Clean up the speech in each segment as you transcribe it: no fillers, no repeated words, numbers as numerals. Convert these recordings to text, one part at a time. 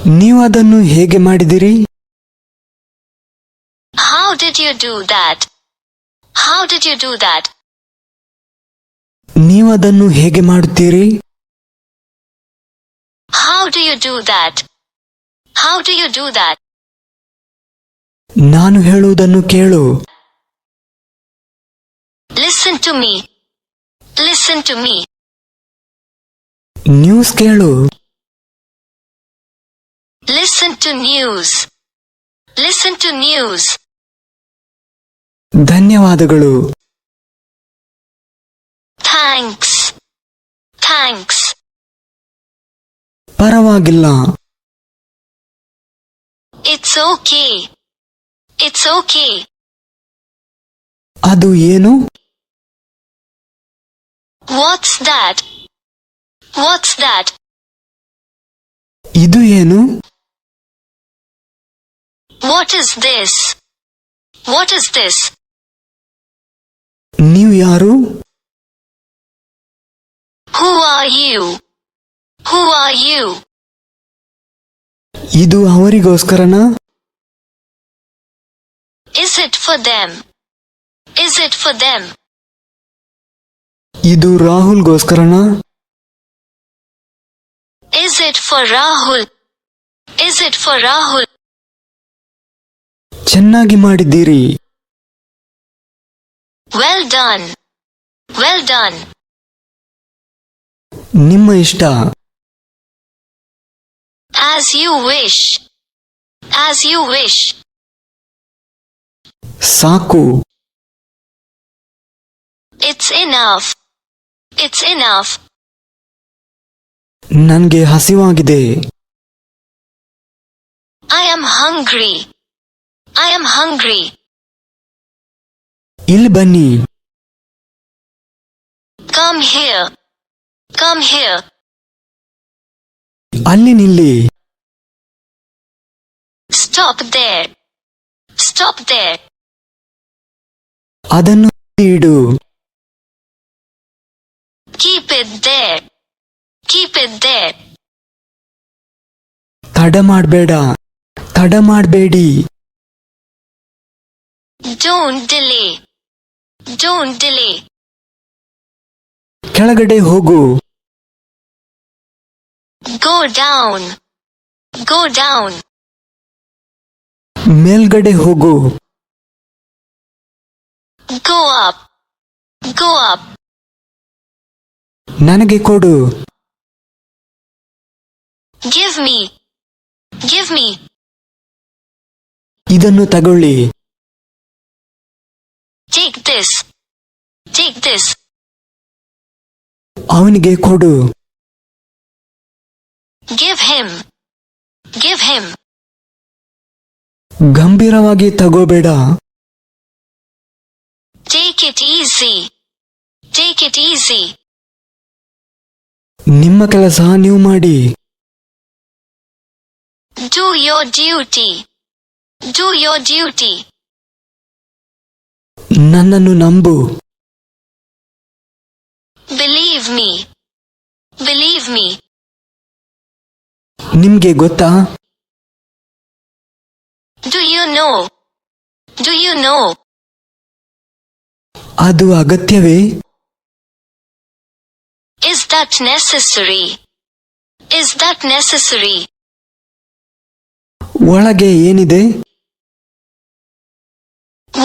ನೀವು ಅದನ್ನು ಹೇಗೆ ಮಾಡಿದಿರಿ? How did you do that? How did you do that? ನೀವು ಅದನ್ನು ಹೇಗೆ ಮಾಡುತ್ತೀರಿ? How do you do that? How do you do that? ನಾನು ಹೇಳುವುದನ್ನು ಕೇಳು. Listen to me. Listen to me. News ಕೇಳು. Listen to news. Listen to news. ಧನ್ಯವಾದಗಳು. Thanks. Thanks. ಪರವಾಗಿಲ್ಲ. It's okay. It's okay. ಅದು ಏನು? What's that? What's that? ಇದು ಏನು? What is this? What is this? ನೀವು ಯಾರು? Who are you? Who are you? ಇದು ಅವರಿಗೋಸ್ಕರನಾ? Is it for them? Is it for them? ಇದು ರಾಹುಲ್ಗೋಸ್ಕರನಾ? Is it for Rahul? Is it for Rahul? ಚೆನ್ನಾಗಿ ಮಾಡಿದ್ದೀರಿ. Well done. Well done. ನಿಮ್ಮ ಇಷ್ಟ. As you wish. As you wish. ಸಾಕು. It's enough. It's enough. ನನಗೆ ಹಸಿವಾಗಿದೆ. I am hungry. I am hungry. ಇಲ್ಲಿ ಬನ್ನಿ. Come here. Come here. ಅಲ್ಲಿ ನಿಲ್ಲಿ. Stop there. Stop there. ಅದನ್ನು ಇಡು. Keep it there. Keep it there. ತಡ ಮಾಡಬೇಡ. ತಡ ಮಾಡಬೇಡಿ. Don't delay. Don't delay. ಕೆಳಗಡೆ ಹೋಗು. Go down. Go down. ಮೇಲ್ಗಡೆ ಹೋಗು. Go up. Go up. ನನಗೆ ಕೊಡು. Give me. Give me. ಇದನ್ನು ತಗೊಳ್ಳಿ. Take this. Take this. ಅವನಿಗೆ ಕೊಡು. Give him. Give him. ಗಂಭೀರವಾಗಿ ತಗೋಬೇಡ. Take it easy. Take it easy. ನಿಮ್ಮ ಕೆಲಸ ನೀವು ಮಾಡಿ. Do your duty. Do your duty. ನನ್ನನ್ನು ನಂಬು. Believe me. Believe me. ನಿಮ್ಗೆ ಗೊತ್ತಾ? Do you know? Do you know? ಅದು ಅಗತ್ಯವೇ? Is that necessary? Is that necessary? ಒಳಗೆ ಏನಿದೆ?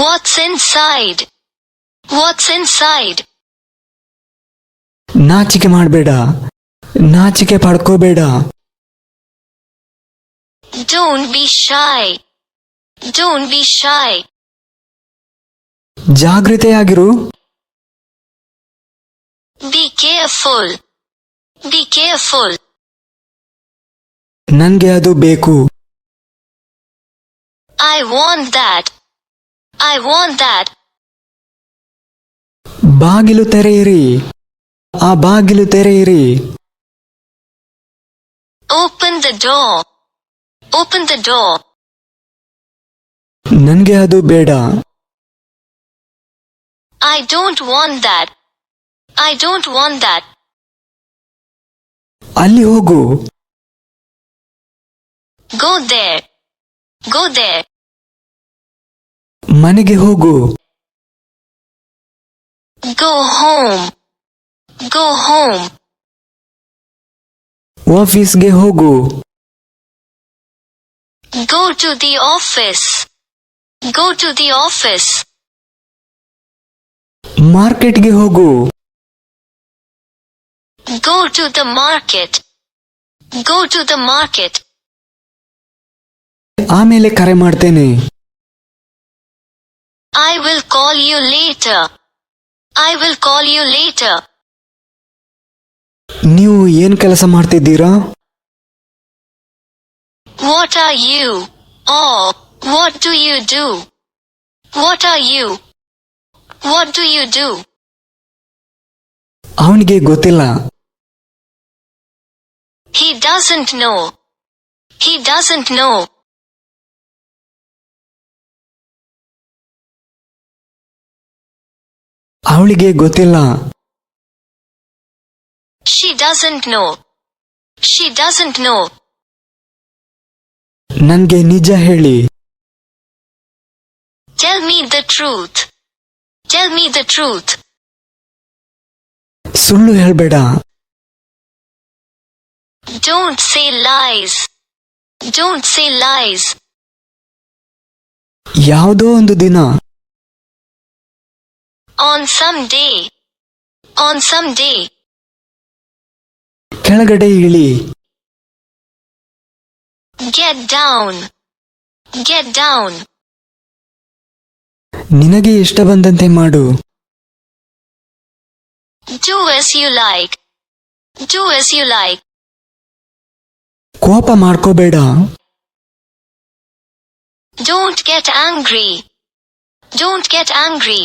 What's inside? What's inside? ನಾಚಿಕೆ ಮಾಡಬೇಡ. ನಾಚಿಕೆ ಪಡ್ಕೋಬೇಡ. Don't be shy. Don't be shy. ಜಾಗೃತೆಯಾಗಿರು. Be careful. Be careful. ನನಗೆ ಅದು ಬೇಕು. I want that. I want that. ಬಾಗಿಲು ತೆರೆಯಿರಿ. ಆ ಬಾಗಿಲು ತೆರೆಯಿರಿ. Open the door. Open the door. ನನಗೆ ಅದು ಬೇಡ. I don't want that. I don't want that. ಅಲ್ಲಿ ಹೋಗು. Go there. Go there. ಮನೆಗೆ ಹೋಗು. Go home. Go home. ಆಫೀಸ್ಗೆ ಹೋಗು. Go to the office. Go to the office. ಮಾರ್ಕೆಟ್ಗೆ ಹೋಗು. Go to the market. Go to the market. ಆಮೇಲೆ ಕರೆ ಮಾಡ್ತೇನೆ. I will call you later. I will call you later. ನೀವು ಏನ್ ಕೆಲಸ ಮಾಡ್ತಿದ್ದೀರಾ? What are you? Or what do you do? What are you? What do you do? ಅವನಿಗೆ ಗೊತ್ತಿಲ್ಲ. He doesn't know. He doesn't know. ಅವಳಿಗೆ ಗೊತ್ತಿಲ್ಲ. She doesn't know. She doesn't know. ನನ್ಗೆ ನಿಜ ಹೇಳಿ. Tell me the truth. Tell me the truth. ಸುಳ್ಳು ಹೇಳ್ಬೇಡ. Don't say lies. Don't say lies. ಯಾವುದೋ ಒಂದು ದಿನ. On some day. On some day. ಕೆಳಗಡೆ ಇಳಿ. Get down. Get down. ನಿನಗೆ ಇಷ್ಟ ಬಂದಂತೆ ಮಾಡು. Do as you like. Do as you like. ಕೋಪ ಮಾಡ್ಕೋಬೇಡ. Don't get angry. Don't get angry.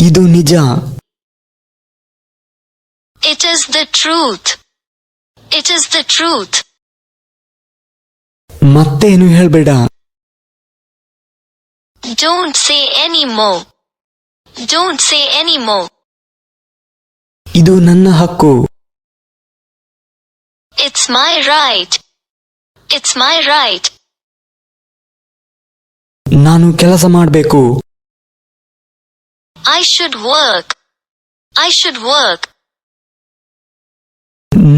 ಇದು ನಿಜ. It is the truth. It is the truth. ಮತ್ತೇನು ಹೇಳ್ಬೇಡ. Don't say any more. Don't say any more. ಇದು ನನ್ನ ಹಕ್ಕು. It's my right. It's my right. ನಾನು ಕೆಲಸ ಮಾಡಬೇಕು. I should work. I should work.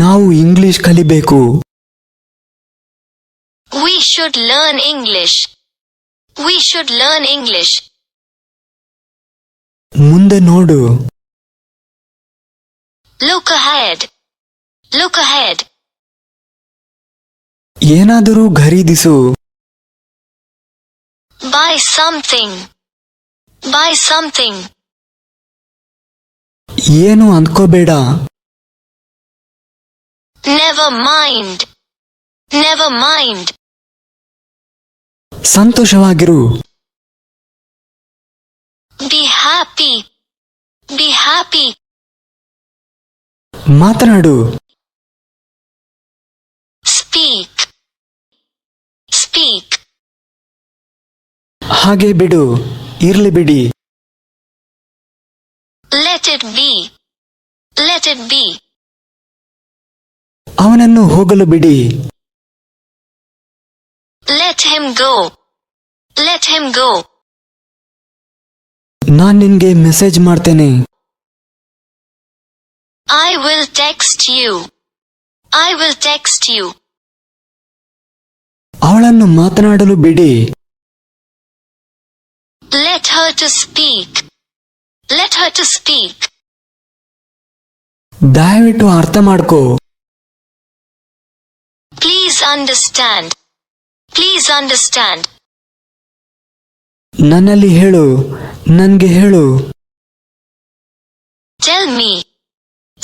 ನಾವು ಇಂಗ್ಲಿಷ್ ಕಲಿಬೇಕು. We should learn English. We should learn English. ಮುಂದೆ ನೋಡು. Look ahead. Look ahead. ಏನಾದರೂ ಖರೀದಿಸು. Buy something. Buy something. ಏನು ಅಂದ್ಕೋಬೇಡ. Never mind. Never mind. ಸಂತೋಷವಾಗಿರು. Be happy. Be happy. ಮಾತನಾಡು. Speak. Speak. ಹಾಗೆ ಬಿಡು. ಇರ್ಲಿ ಬಿಡಿ. Let it be. Let it be. ಅವನನ್ನು ಹೋಗಲು ಬಿಡಿ. Let him go. Let him go. ನಾನ್ ನಿನ್ಗೆ ಮೆಸೇಜ್ ಮಾಡ್ತೇನೆ. I will text you. I will text you. ಅವಳನ್ನು ಮಾತನಾಡಲು ಬಿಡಿ. Let her to speak. Let her to speak. ದಯವಿಟ್ಟು ಅರ್ಥ ಮಾಡ್ಕೋ. Please understand. Please understand. ನನ್ನಲ್ಲಿ ಹೇಳು. ನನ್ಗೆ ಹೇಳು. Tell me.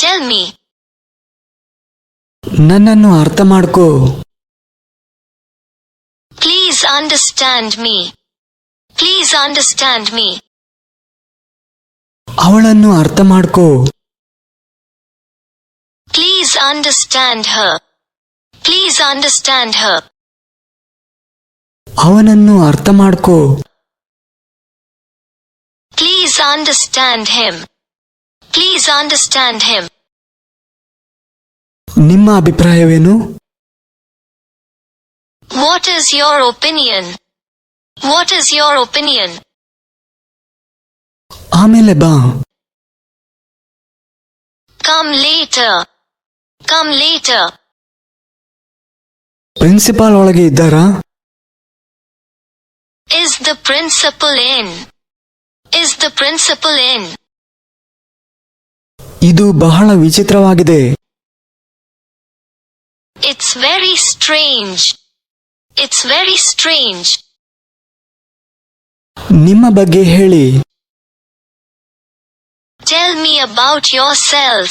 Tell me. ನನ್ನನ್ನು ಅರ್ಥ ಮಾಡ್ಕೋ. Please understand me. Please understand me. ಅವಳನ್ನು ಅರ್ಥ ಮಾಡ್ಕೋ. Please understand her. Please understand her. ಅವನನ್ನು ಅರ್ಥ ಮಾಡ್ಕೋ. Please understand him. Please understand him. ನಿಮ್ಮ ಅಭಿಪ್ರಾಯವೇನು? What is your opinion? What is your opinion? ಆಮೇಲೆ ಬಾ. Come later. Come later. Principal ಒಳಗೆ ಇದ್ದಾರಾ? Is the principal in? Is the principal in? ಇದು ಬಹಳ ವಿಚಿತ್ರವಾಗಿದೆ. It's very strange. It's very strange. ನಿಮ್ಮ ಬಗ್ಗೆ ಹೇಳಿ. Tell me about yourself.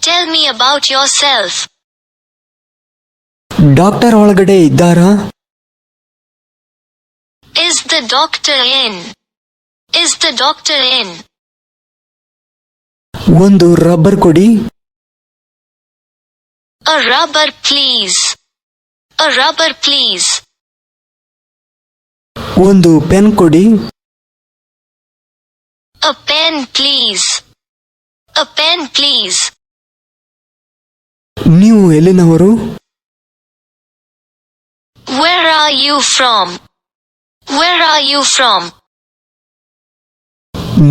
Tell me about yourself. Doctor ಒಳಗಡೆ ಇದ್ದಾರಾ? Is the doctor in? Is the doctor in? ಒಂದು rubber ಕೊಡಿ. A rubber please. A rubber please. ಒಂದು ಪೆನ್ ಕೊಡಿ. A pen please. A pen please. ನೀವು ಎಲ್ಲಿನವರು? Where are you from? Where are you from?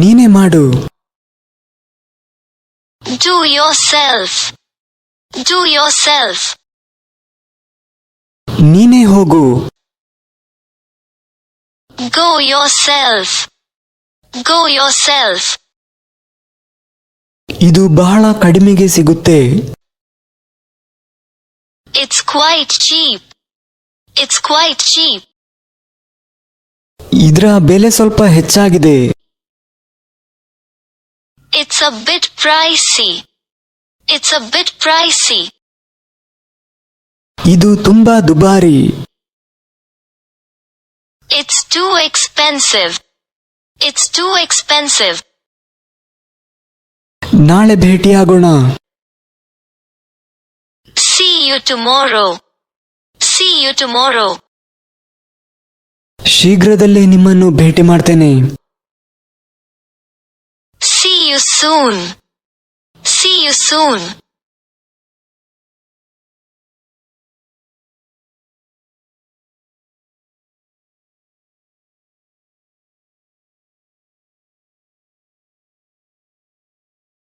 ನೀನೇ ಮಾಡು. Do yourself. Do yourself. ನೀನೇ ಹೋಗು. Go yourself. Go yourself. ಇದು ಬಹಳ ಕಡಿಮೆಗೆ ಸಿಗುತ್ತೆ. It's quite cheap. It's quite cheap. ಇದರ ಬೆಲೆ ಸ್ವಲ್ಪ ಹೆಚ್ಚಾಗಿದೆ. It's a bit pricey. It's a bit pricey. ಇದು ತುಂಬಾ ದುಬಾರಿ. It's too expensive. It's too expensive. ನಾಳೆ ಭೇಟಿಯಾಗೋಣ. See you tomorrow. See you tomorrow. ಶೀಘ್ರದಲ್ಲೇ ನಿಮ್ಮನ್ನು ಭೇಟಿ ಮಾಡ್ತೇನೆ. See you soon. See you soon.